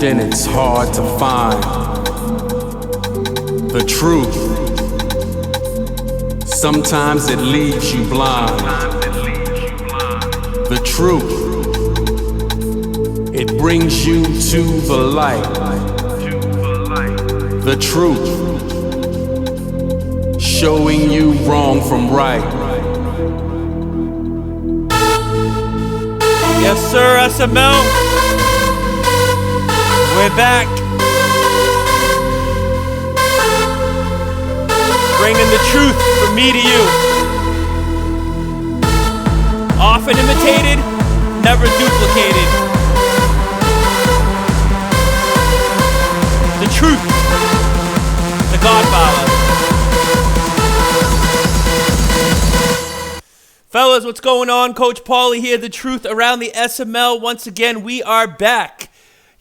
Often it's hard to find the truth. Sometimes it leaves you blind. The truth, it brings you to the light. The truth, showing you wrong from right. Yes, sir, SML. We're back. Bringing the truth from me to you. Often imitated, never duplicated. The truth. The Godfather. Fellas, what's going on? Coach Paulie here, the truth around the SML. Once again, we are back.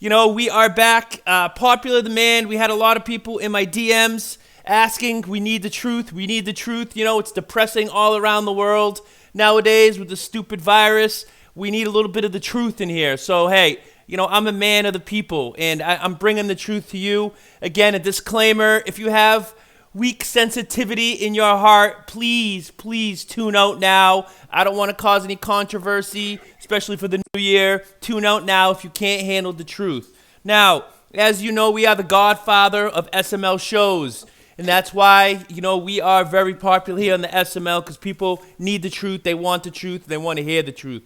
We are back. Popular demand. We had a lot of people in my DMs asking, we need the truth. We need the truth. It's depressing all around the world nowadays with the stupid virus. We need a little bit of the truth in here. So, hey, I'm a man of the people, and I'm bringing the truth to you. Again, a disclaimer, if you have weak sensitivity in your heart, please tune out now. I don't want to cause any controversy, especially for the new year. Tune out now if you can't handle the truth. Now, as you know, we are the godfather of SML shows, and that's why, we are very popular here on the SML, because people need the truth, they want the truth, they want to hear the truth.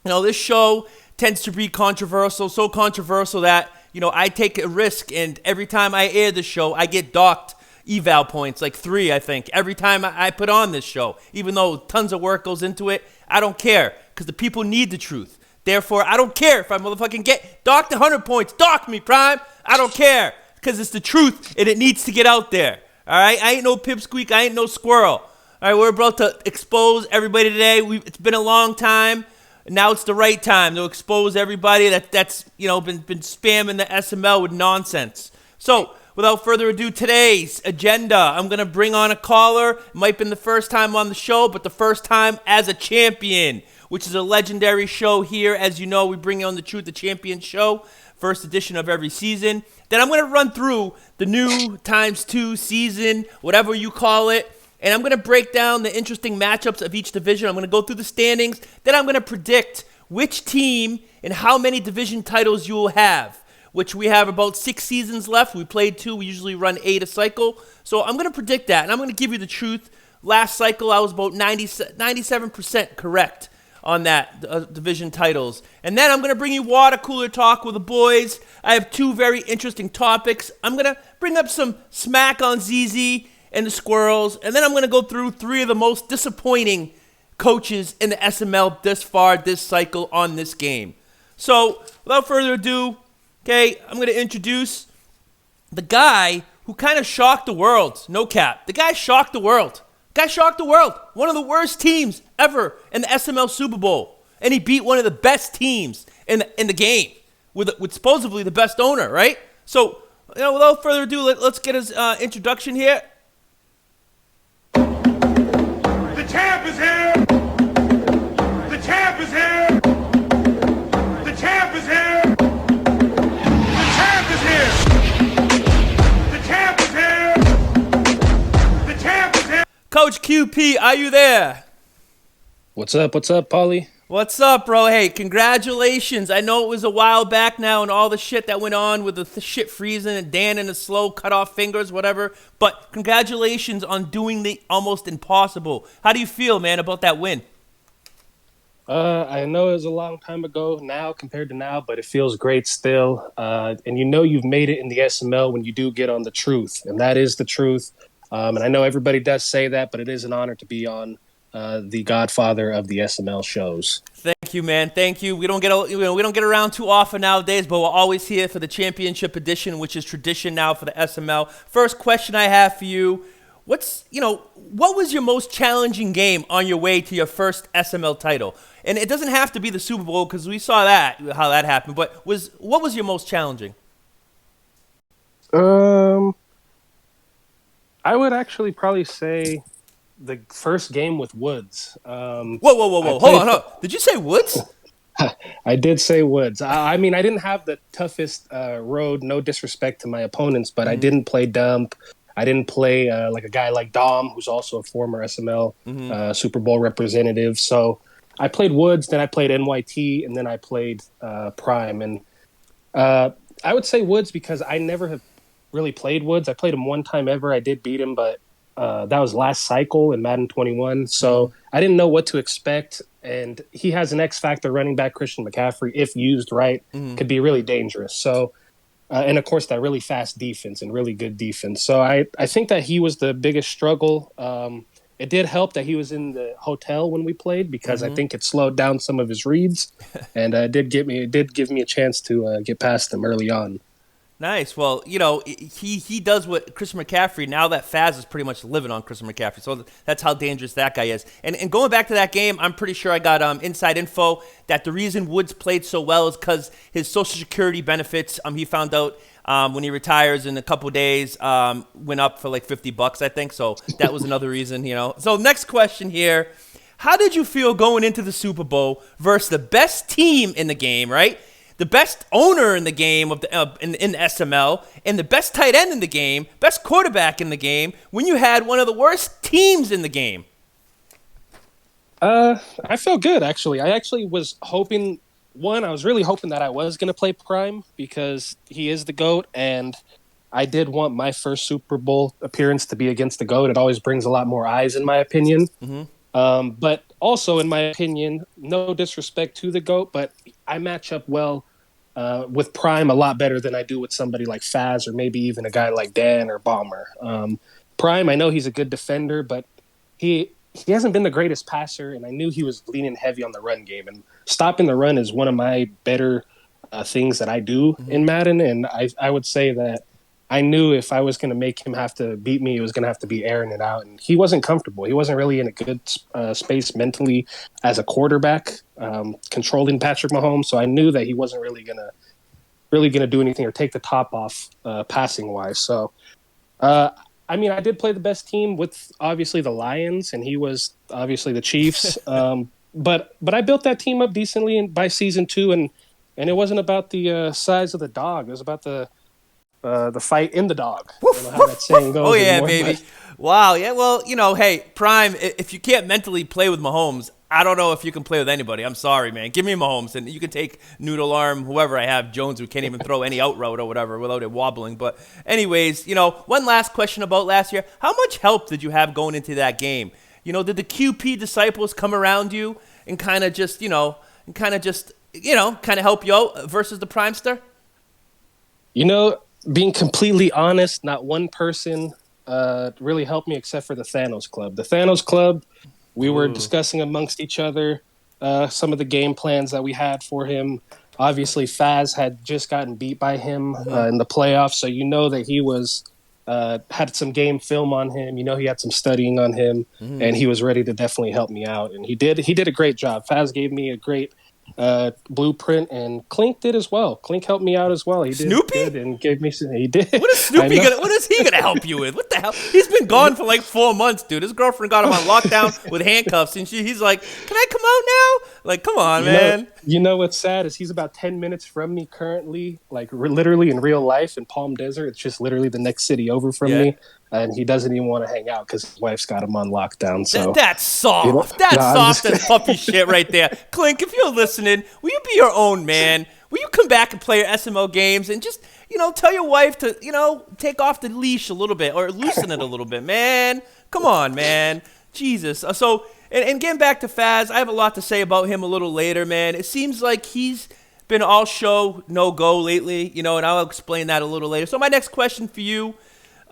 This show tends to be controversial, so controversial that, I take a risk, and every time I air the show, I get docked eval points, like 3, I think, every time I put on this show. Even though tons of work goes into it, I don't care, because the people need the truth. Therefore, I don't care if I motherfucking get docked 100 points. Dock me, Prime. I don't care, because it's the truth, and it needs to get out there. All right? I ain't no pipsqueak. I ain't no squirrel. All right? We're about to expose everybody today. It's been a long time. Now it's the right time to expose everybody that's been spamming the SML with nonsense. So, without further ado, today's agenda, I'm going to bring on a caller. It might have been the first time on the show, but the first time as a champion, which is a legendary show here. As you know, we bring on the Truth the Champion show, first edition of every season. Then I'm going to run through the new ×2 season, whatever you call it, and I'm going to break down the interesting matchups of each division. I'm going to go through the standings. Then I'm going to predict which team and how many division titles you will have, which we have about 6 seasons left. We played 2. We usually run 8 a cycle. So I'm going to predict that, and I'm going to give you the truth. Last cycle, I was about 97% correct on that division titles. And then I'm going to bring you water cooler talk with the boys. I have 2 very interesting topics. I'm going to bring up some smack on ZZ and the Squirrels. And then I'm going to go through 3 of the most disappointing coaches in the SML this far, this cycle on this game. So without further ado, okay, I'm going to introduce the guy who kind of shocked the world. No cap. The guy shocked the world. One of the worst teams ever in the SML Super Bowl. And he beat one of the best teams in the game with supposedly the best owner, right? So, without further ado, let's get his introduction here. The champ is here! The champ is here! The champ is here! The champ is here! The champ is here! The champ is here! Coach QP, are you there? What's up, Paulie? What's up, bro? Hey, congratulations. I know it was a while back now and all the shit that went on with the shit freezing and Dan and the slow cut off fingers, whatever. But congratulations on doing the almost impossible. How do you feel, man, about that win? I know it was a long time ago now compared to now, but it feels great still. And you've made it in the SML when you do get on the truth, and that is the truth. And I know everybody does say that, but it is an honor to be on the godfather of the SML shows. Thank you, man. Thank you. We don't get around too often nowadays, but we're always here for the championship edition, which is tradition now for the SML. First question I have for you: what was your most challenging game on your way to your first SML title? And it doesn't have to be the Super Bowl, because we saw how that happened. But what was your most challenging? I would actually probably say the first game with Woods. Whoa. Hold on. Did you say Woods? I did say Woods. I mean, I didn't have the toughest road. No disrespect to my opponents, but I didn't play Dump. I didn't play like a guy like Dom, who's also a former SML Super Bowl representative. So I played Woods, then I played NYT, and then I played Prime. And I would say Woods because I never have really played Woods. I played him one time ever. I did beat him, but that was last cycle in Madden 21. So I didn't know what to expect. And he has an X factor running back, Christian McCaffrey, if used right, could be really dangerous. So, and of course, that really fast defense and really good defense. So I think that he was the biggest struggle. It did help that he was in the hotel when we played because I think it slowed down some of his reads, and it did give me a chance to get past him early on. Nice. Well, he does what Christian McCaffrey, now that Faz is pretty much living on Christian McCaffrey. So that's how dangerous that guy is. And going back to that game, I'm pretty sure I got inside info that the reason Woods played so well is because his Social Security benefits, he found out when he retires in a couple days, went up for like $50, I think. So that was another reason, So next question here. How did you feel going into the Super Bowl versus the best team in the game, right? The best owner in the game in the SML, and the best tight end in the game, best quarterback in the game, when you had one of the worst teams in the game? I felt good, actually. I actually was hoping, I was really hoping that I was going to play Prime because he is the GOAT, and I did want my first Super Bowl appearance to be against the GOAT. It always brings a lot more eyes, in my opinion. But also, in my opinion, no disrespect to the GOAT, but I match up well with Prime a lot better than I do with somebody like Faz or maybe even a guy like Dan or Bomber. Prime, I know he's a good defender, but he hasn't been the greatest passer, and I knew he was leaning heavy on the run game. And stopping the run is one of my better things that I do in Madden, and I would say that I knew if I was going to make him have to beat me, it was going to have to be airing it out. And he wasn't comfortable. He wasn't really in a good space mentally as a quarterback, controlling Patrick Mahomes. So I knew that he wasn't really going to do anything or take the top off passing wise. So, I mean, I did play the best team with obviously the Lions, and he was obviously the Chiefs. But I built that team up decently by season 2, and it wasn't about the size of the dog. It was about the fight in the dog. I don't know how that saying goes. Oh, yeah, anymore, baby. But... Wow. Yeah, well, hey, Prime, if you can't mentally play with Mahomes, I don't know if you can play with anybody. I'm sorry, man. Give me Mahomes, and you can take Noodle Arm, whoever I have, Jones, who can't even throw any out route or whatever without it wobbling. But anyways, one last question about last year. How much help did you have going into that game? Did the QP disciples come around you and kind of just, kind of help you out versus the Primester? Being completely honest, not one person really helped me except for the Thanos Club. The Thanos Club, we were discussing amongst each other some of the game plans that we had for him. Obviously, Faz had just gotten beat by him in the playoffs, so that he was had some game film on him. He had some studying on him, and he was ready to definitely help me out. And he did a great job. Faz gave me a great blueprint, and Clink did as well. Clink helped me out as well. He did Snoopy? good and gave me some. He did. What is he gonna help you with? What the hell? He's been gone for like 4 months, dude. His girlfriend got him on lockdown with handcuffs, and he's like, "Can I come out now?" Like, come on, man. What's sad is he's about 10 minutes from me currently, like literally in real life in Palm Desert. It's just literally the next city over from me. And he doesn't even want to hang out because his wife's got him on lockdown. So that's soft. That's soft as puppy shit right there. Clink, if you're listening, will you be your own man? Will you come back and play your SMO games and just, tell your wife to, take off the leash a little bit or loosen it a little bit, man? Come on, man. Jesus. So, and getting back to Faz, I have a lot to say about him a little later, man. It seems like he's been all show, no go lately, and I'll explain that a little later. So my next question for you.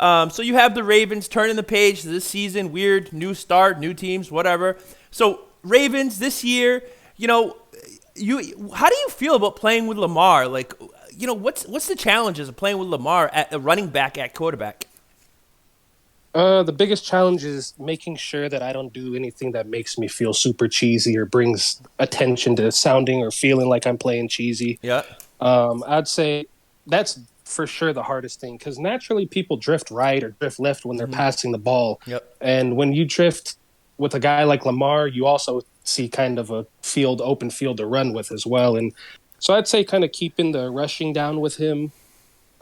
So you have the Ravens turning the page to this season, weird, new start, new teams, whatever. So Ravens this year, how do you feel about playing with Lamar? Like, what's the challenges of playing with Lamar at the running back at quarterback? The biggest challenge is making sure that I don't do anything that makes me feel super cheesy or brings attention to sounding or feeling like I'm playing cheesy. Yeah. I'd say that's for sure the hardest thing because naturally people drift right or drift left when they're passing the ball. Yep. And when you drift with a guy like Lamar, you also see kind of a open field to run with as well. And so I'd say kind of keeping the rushing down with him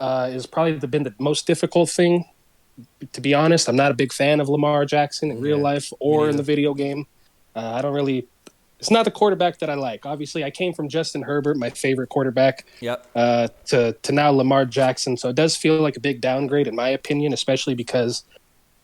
is probably been the most difficult thing. To be honest, I'm not a big fan of Lamar Jackson in real life or in the video game. I don't really. It's not the quarterback that I like. Obviously, I came from Justin Herbert, my favorite quarterback, to now Lamar Jackson. So it does feel like a big downgrade, in my opinion, especially because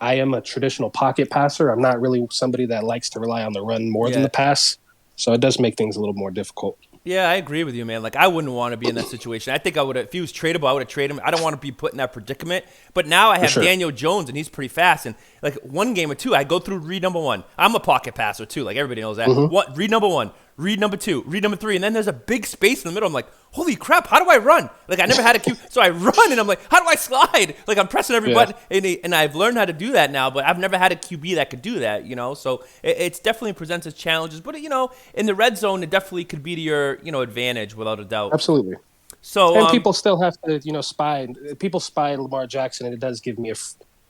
I am a traditional pocket passer. I'm not really somebody that likes to rely on the run more than the pass. So it does make things a little more difficult. Yeah, I agree with you, man. Like, I wouldn't want to be in that situation. I think I would have, if he was tradable, I would have traded him. I don't want to be put in that predicament. But now I have Daniel Jones, and he's pretty fast. And, like, one game or two, I go through read number one. I'm a pocket passer, too. Like, everybody knows that. Read number one, read number two, read number three. And then there's a big space in the middle. I'm like, holy crap, how do I run? Like, I never had a Q. So I run, and I'm like, how do I slide? Like, I'm pressing every button. And I've learned how to do that now, but I've never had a QB that could do that, you know? So it definitely presents its challenges. But, you know, in the red zone, it definitely could be to your, you know, advantage without a doubt. Absolutely. So and people still have to, you know, spy. People spy Lamar Jackson, and it does give me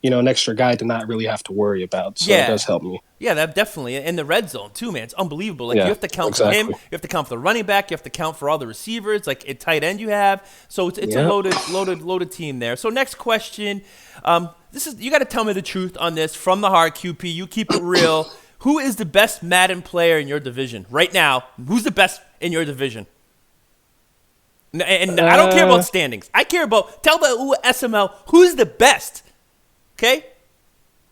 an extra guy to not really have to worry about. So it does help me. Yeah, that definitely. In the red zone, too, man. It's unbelievable. Like, you have to count for him. You have to count for the running back. You have to count for all the receivers, like a tight end you have. So it's a loaded team there. So next question. You got to tell me the truth on this from the heart, QP. You keep it real. Who is the best Madden player in your division right now? Who's the best in your division? And I don't care about standings. I care about, tell the SML who's the best. Okay?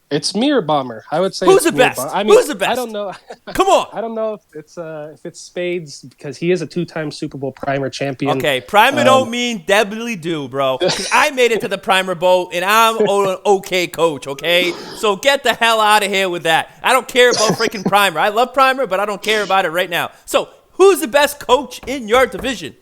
It's me or Bomber. I would say who's the best? I mean, who's the best? I don't know. Come on. I don't know if it's Spades, because he is a 2-time Super Bowl Primer champion. Okay, Primer don't mean definitely do, bro. Because I made it to the Primer Bowl, and I'm an okay coach, okay? So get the hell out of here with that. I don't care about freaking Primer. I love Primer, but I don't care about it right now. So who's the best coach in your division?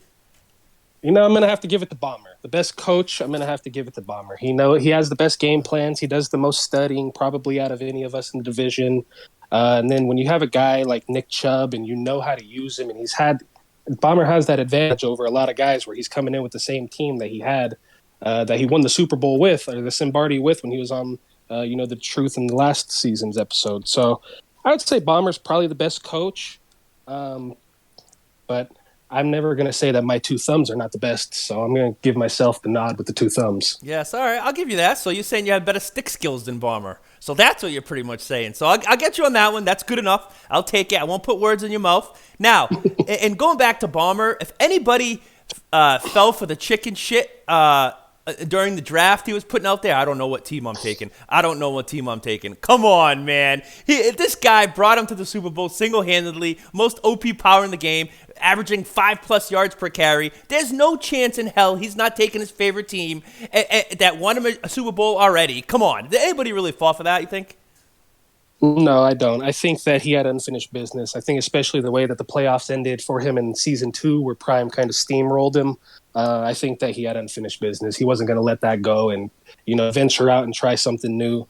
You know, I'm going to have to give it to Bomber. The best coach, I'm going to have to give it to Bomber. He has the best game plans. He does the most studying probably out of any of us in the division. And then when you have a guy like Nick Chubb and you know how to use him, and Bomber has that advantage over a lot of guys where he's coming in with the same team that he had, that he won the Super Bowl with, or the Simbardi with when he was on, the Truth in the last season's episode. So I would say Bomber's probably the best coach. But I'm never going to say that my two thumbs are not the best, so I'm going to give myself the nod with the two thumbs. Yes, all right, I'll give you that. So you're saying you have better stick skills than Bomber. So that's what you're pretty much saying. So I'll get you on that one. That's good enough. I'll take it. I won't put words in your mouth. Now, and going back to Bomber, if anybody fell for the chicken shit during the draft he was putting out there, I don't know what team I'm taking. Come on, man. This guy brought him to the Super Bowl single-handedly, most OP power in the game, averaging 5+ yards per carry. There's no chance in hell he's not taking his favorite team that won him a Super Bowl already. Come on. Did anybody really fall for that, you think? No, I don't. I think that he had unfinished business. I think especially the way that the playoffs ended for him in season 2, where Prime kind of steamrolled him. I think that he had unfinished business. He wasn't going to let that go and, venture out and try something new.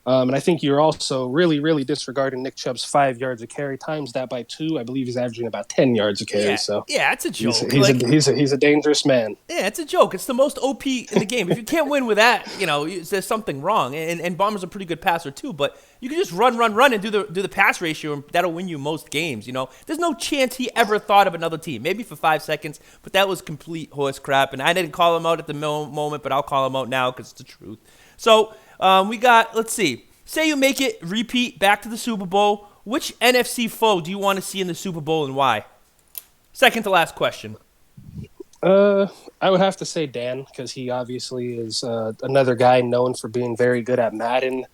And I think you're also really, really disregarding Nick Chubb's 5 yards a carry, times that by 2. I believe he's averaging about 10 yards a carry. Yeah, it's a joke. He's a dangerous man. Yeah, it's a joke. It's the most OP in the game. If you can't win with that, there's something wrong. And Bomber's a pretty good passer too, but you can just run and do the pass ratio, and that'll win you most games. There's no chance he ever thought of another team. Maybe for 5 seconds, but that was complete horse crap. And I didn't call him out at the moment, but I'll call him out now because it's the truth. So we got, let's see. Say you make it repeat back to the Super Bowl. Which NFC foe do you want to see in the Super Bowl and why? Second to last question. I would have to say Dan, because he obviously is another guy known for being very good at Madden.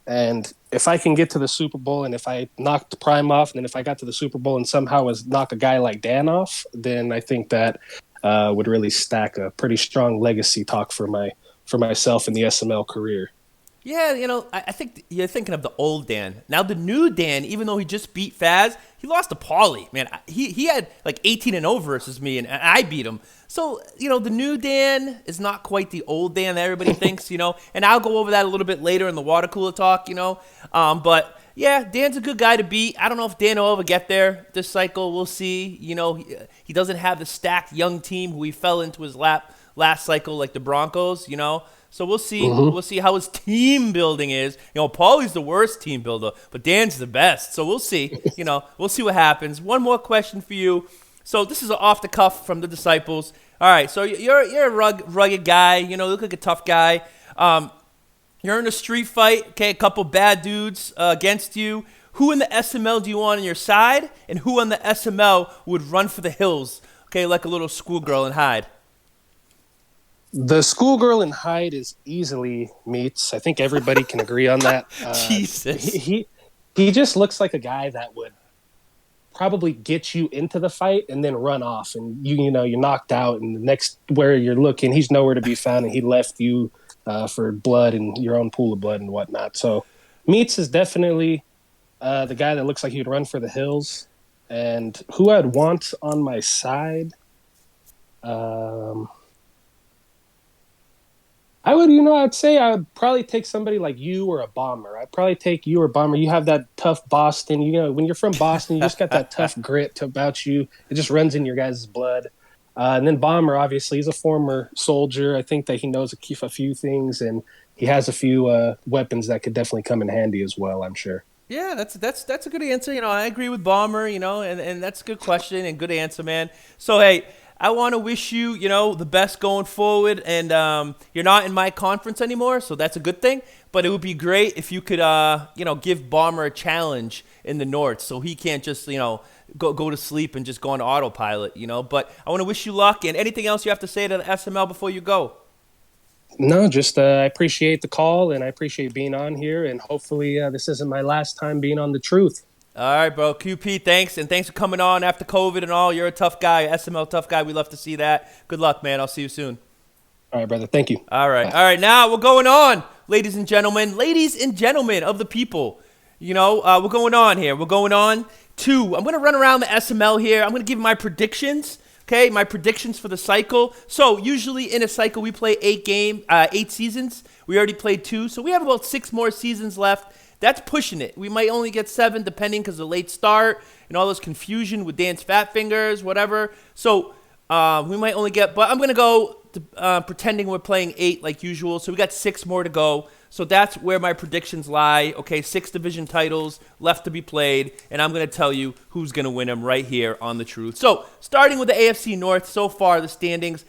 And if I can get to the Super Bowl, and if I knocked the Prime off, and then if I got to the Super Bowl and somehow knock a guy like Dan off, then I think that would really stack a pretty strong legacy talk for myself in the SML career. Yeah, I think you're thinking of the old Dan. Now the new Dan, even though he just beat Faz, he lost to Paulie. Man, he had like 18-0 versus me, and I beat him. So, the new Dan is not quite the old Dan that everybody thinks, And I'll go over that a little bit later in the water cooler talk, But, yeah, Dan's a good guy to beat. I don't know if Dan will ever get there this cycle. We'll see. He doesn't have the stacked young team who he fell into his lap last cycle like the Broncos, So we'll see. Mm-hmm. We'll see how his team building is. Paulie's the worst team builder, but Dan's the best. So we'll see. We'll see what happens. One more question for you. So this is off the cuff from the Disciples. All right. So you're a rugged guy. You look like a tough guy. You're in a street fight. Okay, a couple bad dudes against you. Who in the SML do you want on your side, and who on the SML would run for the hills? Okay, like a little schoolgirl and hide. The schoolgirl in Hyde is easily Meats. I think everybody can agree on that. Jesus. He just looks like a guy that would probably get you into the fight and then run off, and you're knocked out, and the next where you're looking, he's nowhere to be found, and he left you for blood and your own pool of blood and whatnot. So Meats is definitely the guy that looks like he would run for the hills. And who I'd want on my side, I'd say I'd probably take somebody like you or a Bomber. I'd probably take you or Bomber. You have that tough Boston. When you're from Boston, you just got that tough grit about you. It just runs in your guys' blood. And then Bomber, obviously, he's a former soldier. I think that he knows a few things, and he has a few weapons that could definitely come in handy as well, I'm sure. Yeah, that's a good answer. I agree with Bomber, and that's a good question and good answer, man. So, hey, I want to wish you, the best going forward, and you're not in my conference anymore, so that's a good thing. But it would be great if you could, give Bomber a challenge in the North, so he can't just, go to sleep and just go on autopilot, But I want to wish you luck, and anything else you have to say to the SML before you go? No, just I appreciate the call, and I appreciate being on here, and hopefully this isn't my last time being on The Truth. All right, bro. QP, thanks, and thanks for coming on after COVID and all. You're a tough guy, SML tough guy. We love to see that. Good luck, man. I'll see you soon. All right, brother. Thank you. All right. Bye. All right, now we're going on, ladies and gentlemen of the people. We're going on here. We're going on to, I'm going to run around the SML here. I'm going to give my predictions. Okay, my predictions for the cycle. So usually in a cycle we play 8 seasons. We already played 2, so we have about 6 more seasons left. That's pushing it. We might only get 7 depending because of the late start and all this confusion with Dan's fat fingers, whatever. So we might only get, but I'm going to go pretending we're playing 8 like usual. So we got 6 more to go. So that's where my predictions lie. Okay, 6 division titles left to be played, and I'm going to tell you who's going to win them right here on The Truth. So starting with the AFC North, so far the standings,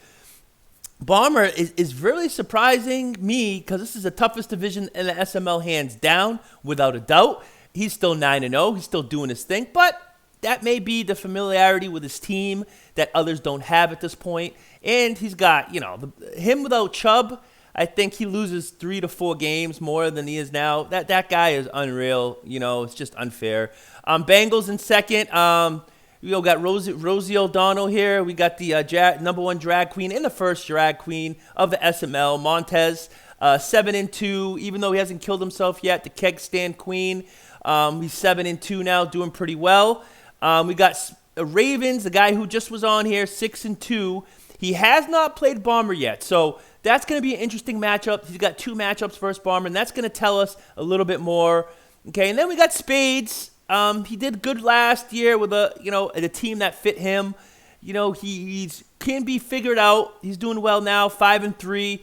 Bomber is really surprising me because this is the toughest division in the SML hands down, without a doubt. He's still 9-0. He's still doing his thing, but that may be the familiarity with his team that others don't have at this point. And he's got, him without Chubb, I think he loses 3 to 4 games more than he is now. That guy is unreal. It's just unfair. Bengals in second. We got Rosie O'Donnell here. We got the number 1 drag queen and the first drag queen of the SML, Montez, 7-2. Even though he hasn't killed himself yet, the keg stand queen. He's 7-2 now, doing pretty well. We got Ravens, the guy who just was on here, 6-2. He has not played Bomber yet, so that's going to be an interesting matchup. He's got 2 matchups versus Bomber, and that's going to tell us a little bit more. Okay, and then we got Spades. He did good last year with a team that fit him. He can be figured out. He's doing well now, 5-3.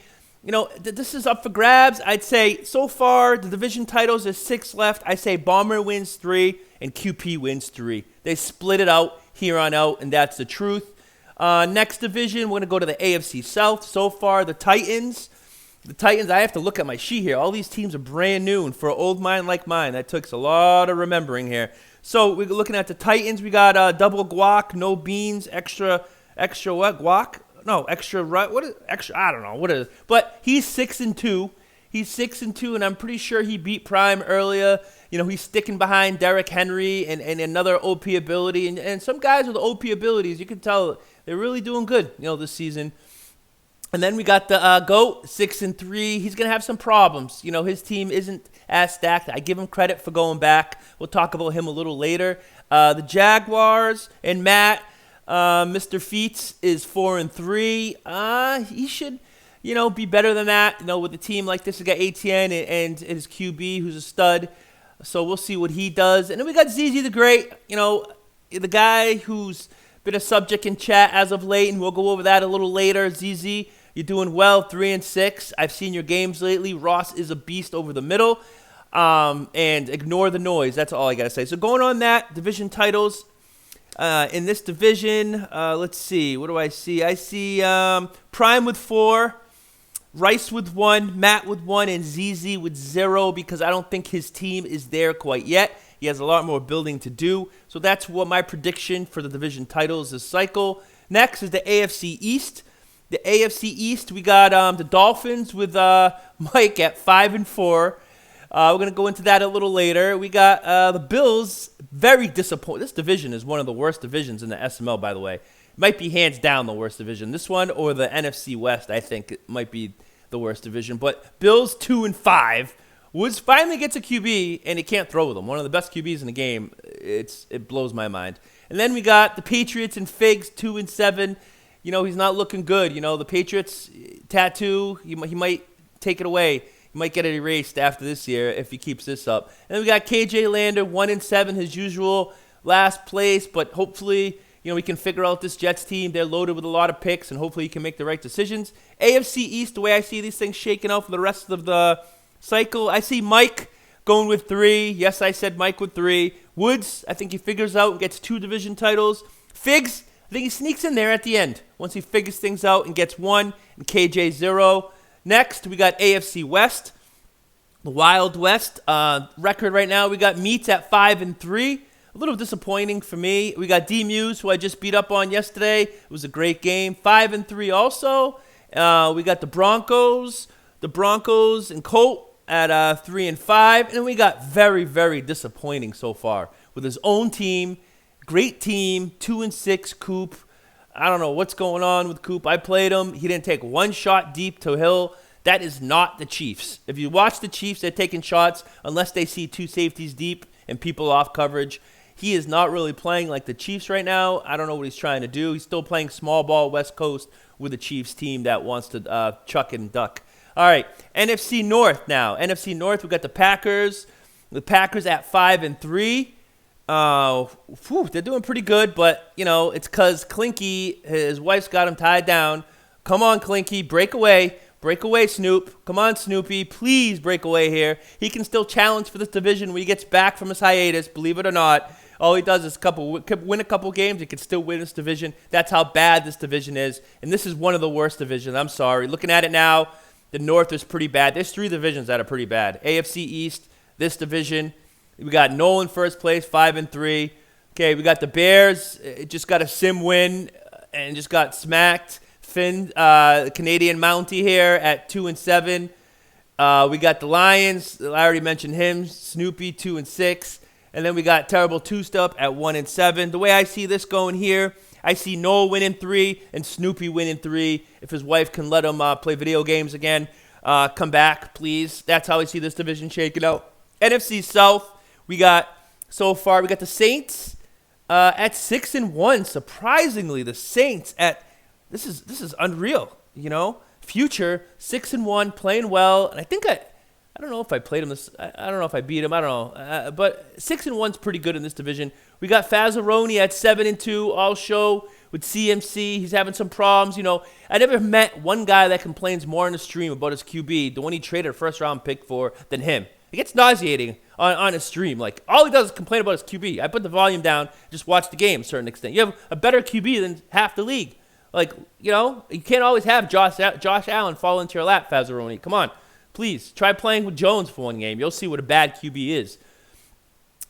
This is up for grabs. I'd say so far the division titles is 6 left. I say Bomber wins 3 and QP wins 3. They split it out here on out, and that's the truth. Next division, we're going to go to the AFC South. So far, the Titans, I have to look at my sheet here. All these teams are brand new, and for an old mind like mine, that takes a lot of remembering here. So we're looking at the Titans. We got double guac, no beans, extra what? Guac? No, extra what is extra? I don't know what is. But he's 6-2. He's 6-2, and I'm pretty sure he beat Prime earlier. He's sticking behind Derrick Henry and another OP ability, and some guys with OP abilities, you can tell they're really doing good, this season. And then we got the GOAT, 6-3. He's going to have some problems. His team isn't as stacked. I give him credit for going back. We'll talk about him a little later. The Jaguars and Matt, Mr. Feats is 4-3. He should, be better than that. With a team like this, we got ATN and his QB, who's a stud. So we'll see what he does. And then we got ZZ the Great, the guy who's been a subject in chat as of late, and we'll go over that a little later. ZZ, You're doing well, 3-6. I've seen your games lately. Ross is a beast over the middle. And ignore the noise. That's all I got to say. So going on that, division titles. In this division, let's see. What do I see? I see Prime with 4, Rice with 1, Matt with 1, and ZZ with 0 because I don't think his team is there quite yet. He has a lot more building to do. So that's what my prediction for the division titles this cycle. Next is the AFC East. The AFC East, we got the Dolphins with Mike at 5-4. We're going to go into that a little later. We got the Bills, very disappointed. This division is one of the worst divisions in the SML, by the way. It might be hands down the worst division. This one or the NFC West, I think it might be the worst division. But Bills 2-5. Woods finally gets a QB, and he can't throw with him. One of the best QBs in the game. It blows my mind. And then we got the Patriots and Figs 2-7. You know, he's not looking good. You know, the Patriots tattoo, he might take it away. He might get it erased after this year if he keeps this up. And then we got KJ Lander, 1-7, his usual last place. But hopefully, you know, we can figure out this Jets team. They're loaded with a lot of picks, and hopefully he can make the right decisions. AFC East, the way I see these things shaking out for the rest of the cycle, I see Mike going with 3. Yes, I said Mike with 3. Woods, I think he figures out and gets 2 division titles. Figs, I think he sneaks in there at the end once he figures things out and gets 1, and KJ 0. Next, we got AFC West, the Wild West. Record right now, we got Meats at 5-3. A little disappointing for me. We got D-Muse, who I just beat up on yesterday. It was a great game. 5-3 also. We got the Broncos and Colt at 3-5. And then we got very, very disappointing so far with his own team. Great team, 2-6 Coop. I don't know what's going on with Coop. I played him. He didn't take one shot deep to Hill. That is not the Chiefs. If you watch the Chiefs, they're taking shots unless they see 2 safeties deep and people off coverage. He is not really playing like the Chiefs right now. I don't know what he's trying to do. He's still playing small ball West Coast with a Chiefs team that wants to chuck and duck. All right, NFC North now. NFC North, we got the Packers. The Packers at 5-3. They're doing pretty good, but, you know, it's because Clinky, his wife's got him tied down. Come on, Clinky, break away. Break away, Snoop. Come on, Snoopy. Please break away here. He can still challenge for this division when he gets back from his hiatus, believe it or not. All he does is win a couple games. He can still win this division. That's how bad this division is. And this is one of the worst divisions. I'm sorry. Looking at it now, the North is pretty bad. There's 3 divisions that are pretty bad. AFC East, this division. We got Nolan first place, 5-3. Okay, we got the Bears. It just got a sim win and just got smacked. Finn, the Canadian Mountie here at 2-7. We got the Lions. I already mentioned him. Snoopy, 2-6. And then we got Terrible Two-Step at 1-7. The way I see this going here, I see Noel winning 3 and Snoopy winning 3. If his wife can let him play video games again, come back, please. That's how I see this division shaking out. NFC South, we got the Saints at 6-1. Surprisingly, the Saints at this is unreal. You know, Future 6-1, playing well, and I think I don't know if I played him this. I don't know if I beat him. I don't know, but 6-1's pretty good in this division. We got Fazzaroni at 7-2, all show with CMC. He's having some problems. You know, I never met one guy that complains more in the stream about his QB, the one he traded a first-round pick for, than him. It gets nauseating on his stream. Like, all he does is complain about his QB. I put the volume down, just watch the game to a certain extent. You have a better QB than half the league. Like, you know, you can't always have Josh Allen fall into your lap, Fazzaroni. Come on. Please, try playing with Jones for one game. You'll see what a bad QB is.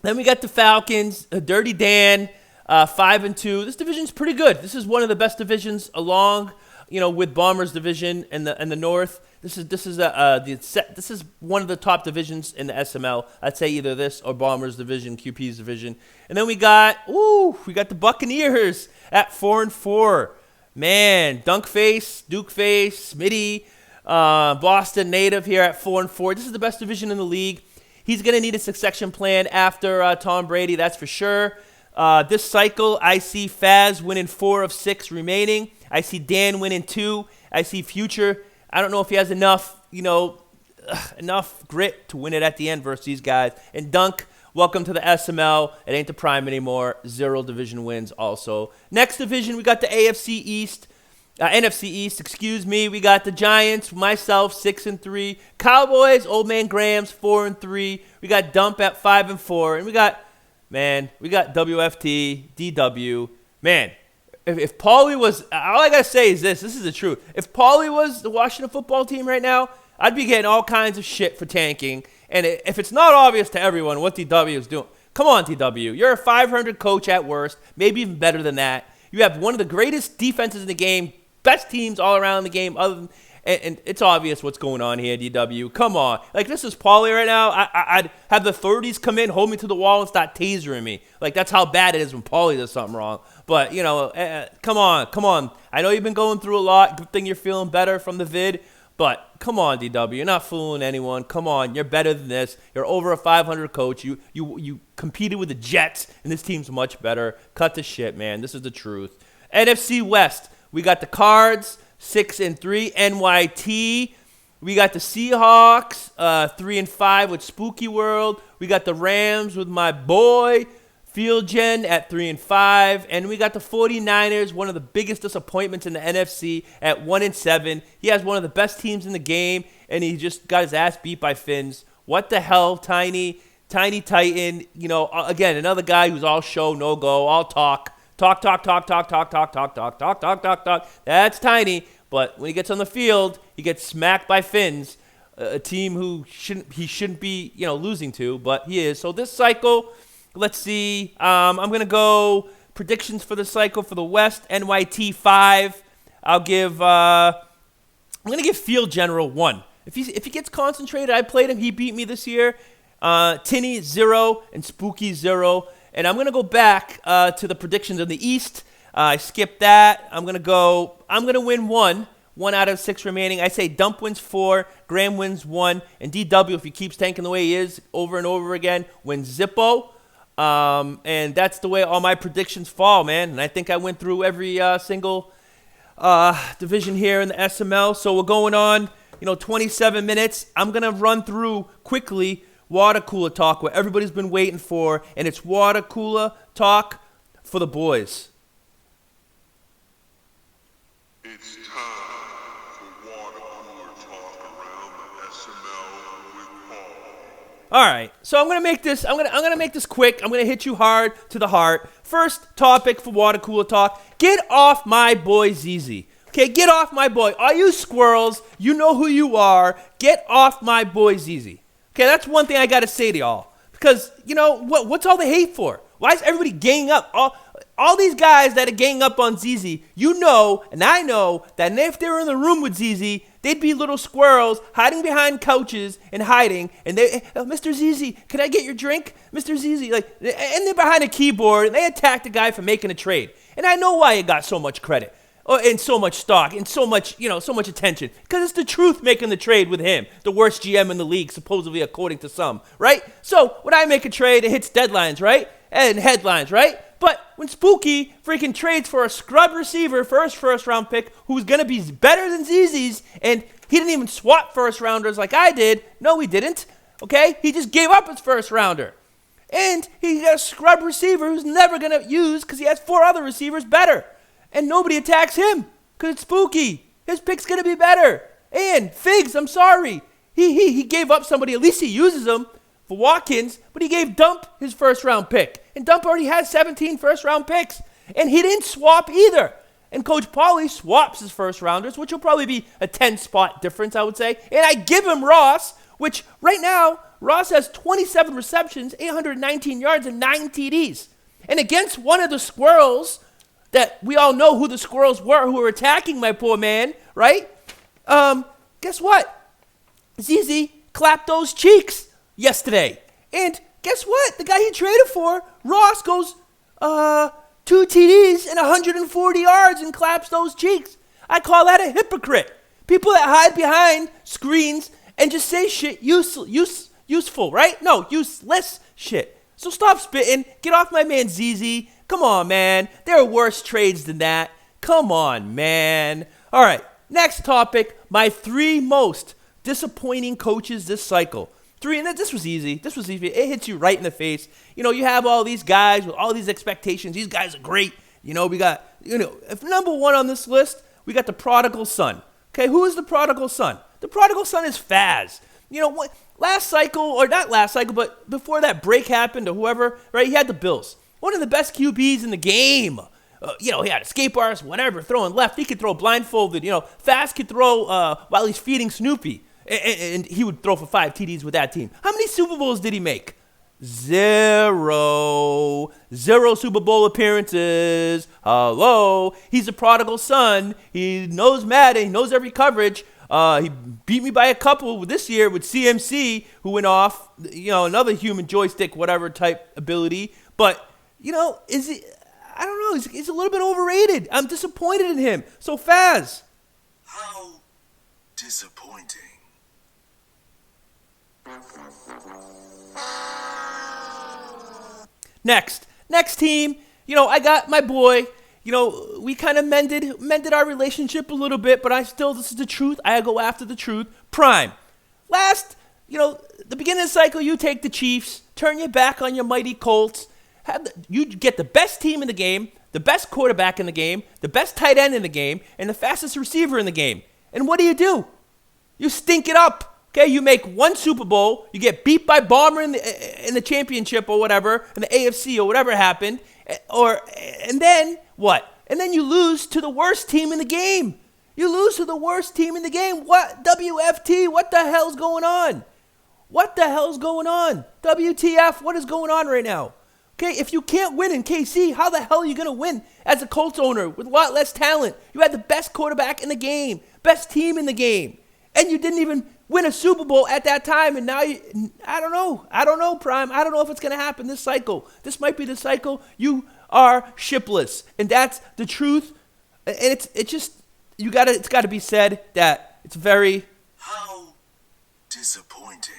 Then we got the Falcons, Dirty Dan, 5-2. This division's pretty good. This is one of the best divisions along, you know, with Bombers division and the North. This is one of the top divisions in the SML. I'd say either this or Bombers division, QP's division. And then we got the Buccaneers at 4-4. Man, Dunkface, Dukeface, Smitty, Boston native here at 4-4. This is the best division in the league. He's going to need a succession plan after Tom Brady, that's for sure. This cycle, I see Faz winning 4 of 6 remaining. I see Dan winning 2. I see Future. I don't know if he has enough grit to win it at the end versus these guys. And Dunk, welcome to the SML. It ain't the prime anymore. 0 division wins also. Next division, we got the AFC East. NFC East, excuse me. We got the Giants, myself, 6-3. Cowboys, Old Man Graham's 4-3. We got Dump at 5-4, and we got WFT, DW. Man, if Paulie was, all I gotta say is this is the truth. If Paulie was the Washington football team right now, I'd be getting all kinds of shit for tanking. And if it's not obvious to everyone what DW is doing, come on, DW. You're a 500 coach at worst, maybe even better than that. You have one of the greatest defenses in the game, best teams all around the game, and it's obvious what's going on here, DW. Come on. Like, this is Paulie right now. I'd have the 30s come in, hold me to the wall, and start tasering me. Like, that's how bad it is when Paulie does something wrong. But, come on. I know you've been going through a lot. Good thing you're feeling better from the vid. But come on, DW. You're not fooling anyone. Come on. You're better than this. You're over a 500 coach. You competed with the Jets, and this team's much better. Cut the shit, man. This is the truth. NFC West. We got the Cards, 6-3. NYT. We got the Seahawks, 3-5 with Spooky World. We got the Rams with my boy, FieldGen at 3-5, and we got the 49ers, one of the biggest disappointments in the NFC, at 1-7. He has one of the best teams in the game, and he just got his ass beat by Finns. What the hell, Tiny Titan? Again, another guy who's all show, no go, all talk. Talk. That's Tiny, but when he gets on the field, he gets smacked by Finns, a team who he shouldn't be, losing to, but he is. So this cycle. Let's see. I'm going to go predictions for the cycle for the West. NYT 5. I'm going to give Field General 1. If he gets concentrated, I played him. He beat me this year. Tinny 0 and Spooky 0. And I'm going to go back to the predictions of the East. I skipped that. I'm going to win 1 out of 6 remaining. I say Dump wins 4, Graham wins 1, and DW, if he keeps tanking the way he is over and over again, wins Zippo. And that's the way all my predictions fall, man. And I think I went through every single division here in the SML. So we're going on, 27 minutes. I'm going to run through quickly water cooler talk, what everybody's been waiting for. And it's water cooler talk for the boys. It's time for water cooler talk around the SML with Paul. All right, so I'm gonna make this. I'm gonna make this quick. I'm gonna hit you hard to the heart. First topic for water cooler talk: get off my boy ZZ. Okay, get off my boy. All you squirrels, you know who you are. Get off my boy ZZ. Okay, that's one thing I gotta say to y'all, because what's all the hate for? Why is everybody ganging up? All these guys that are ganging up on ZZ, and I know that if they were in the room with ZZ, they'd be little squirrels hiding behind couches and hiding. And Mr. ZZ, can I get your drink? Mr. ZZ, and they're behind a keyboard and they attacked the guy for making a trade. And I know why he got so much credit, and so much stock, and so much attention. Because it's the truth making the trade with him, the worst GM in the league, supposedly according to some, right? So when I make a trade, it hits deadlines, right? And headlines, right? But when Spooky freaking trades for a scrub receiver for his first-round pick who's going to be better than ZZ's, and he didn't even swap first-rounders like I did. No, he didn't. Okay? He just gave up his first-rounder. And he got a scrub receiver who's never going to use because he has 4 other receivers better. And nobody attacks him because it's Spooky. His pick's going to be better. And Figs, I'm sorry. He gave up somebody. At least he uses them for Watkins, but he gave Dump his first-round pick. And Dump already has 17 first-round picks. And he didn't swap either. And Coach Paulie swaps his first-rounders, which will probably be a 10-spot difference, I would say. And I give him Ross, which right now, Ross has 27 receptions, 819 yards, and 9 TDs. And against one of the Squirrels, that we all know who the Squirrels were who were attacking my poor man, right? Guess what? ZZ clapped those cheeks yesterday. And guess what? The guy he traded for, Ross, goes 2 TDs and 140 yards and claps those cheeks. I call that a hypocrite. People that hide behind screens and just say shit useful, right? No, useless shit. So stop spitting. Get off my man ZZ. Come on, man. There are worse trades than that. Come on, man. All right, next topic. My 3 most disappointing coaches this cycle. 3, and this was easy. It hits you right in the face. You have all these guys with all these expectations. These guys are great. We got, if number 1 on this list we got the prodigal son. Okay, who is the prodigal son? The prodigal son is Faz. You know what? Last cycle, or not last cycle, but before that break happened or whoever, right? He had the Bills. One of the best QBs in the game. He had escape artists, whatever, throwing left. He could throw blindfolded. Fast could throw while he's feeding Snoopy. And he would throw for 5 TDs with that team. How many Super Bowls did he make? 0. 0 Super Bowl appearances. Hello. He's a prodigal son. He knows Madden. He knows every coverage. He beat me by a couple this year with CMC, who went off, another human joystick, whatever type ability. But, is he... I don't know. He's a little bit overrated. I'm disappointed in him. So, Faz. How disappointing. Next team. I got my boy. We kind of mended our relationship a little bit, but this is the truth. I go after the truth. Prime. The beginning of the cycle, you take the Chiefs, turn your back on your mighty Colts. You get the best team in the game, the best quarterback in the game, the best tight end in the game, and the fastest receiver in the game. And what do? You stink it up. Okay, you make one Super Bowl, you get beat by Bomber in the championship or whatever, in the AFC or whatever happened, and then what? And then you lose to the worst team in the game. What? WFT? What the hell's going on? WTF? What is going on right now? Okay, if you can't win in KC, how the hell are you going to win as a Colts owner with a lot less talent? You had the best quarterback in the game, best team in the game, and you didn't even win a Super Bowl at that time, and now I don't know, Prime. I don't know if it's going to happen this cycle. This might be the cycle. You are shipless, and that's the truth. And it's got to be said that it's very... How disappointing.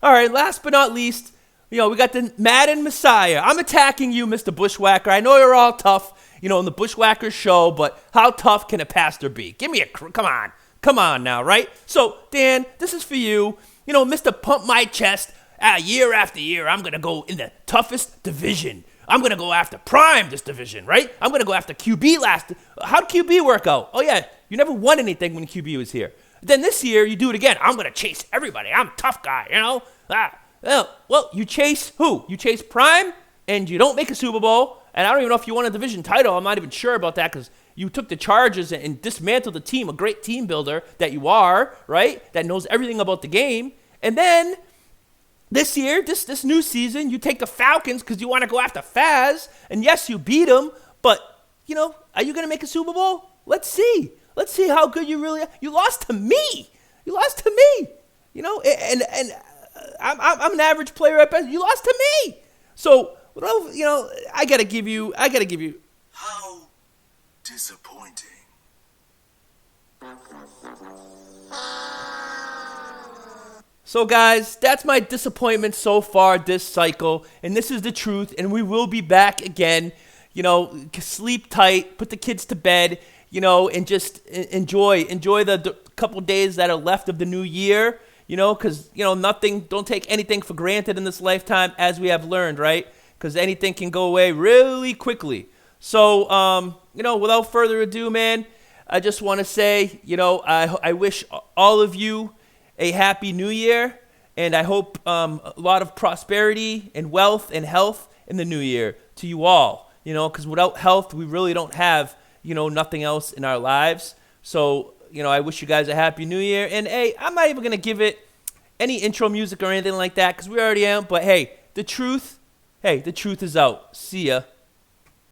All right, last but not least, we got the Madden Messiah. I'm attacking you, Mr. Bushwhacker. I know you're all tough, in the Bushwhacker show, but how tough can a pastor be? Give me come on now, right? So, Dan, this is for you. Mr. Pump My Chest. Year after year, I'm going to go in the toughest division. I'm going to go after Prime this division, right? I'm going to go after QB last. How'd QB work out? Oh, yeah, you never won anything when QB was here. Then this year, you do it again. I'm going to chase everybody. I'm a tough guy, Well, you chase who? You chase Prime, and you don't make a Super Bowl. And I don't even know if you won a division title. I'm not even sure about that because you took the Chargers and dismantled the team, a great team builder that you are, right? That knows everything about the game. And then this year, this new season, you take the Falcons because you want to go after Faz. And yes, you beat them. But, are you going to make a Super Bowl? Let's see. Let's see how good you really are. You lost to me. And I'm an average player at best. You lost to me. So, I gotta give you. How disappointing. So, guys, that's my disappointment so far this cycle, and this is the truth. And we will be back again. Sleep tight, put the kids to bed. And just enjoy the couple days that are left of the new year, because, don't take anything for granted in this lifetime, as we have learned, right? Because anything can go away really quickly. So, without further ado, man, I just want to say, I wish all of you a happy new year, and I hope a lot of prosperity and wealth and health in the new year to you all, because without health, we really don't have nothing else in our lives. So, I wish you guys a happy new year. And, hey, I'm not even going to give it any intro music or anything like that because we already am. But, hey, the truth is out. See ya.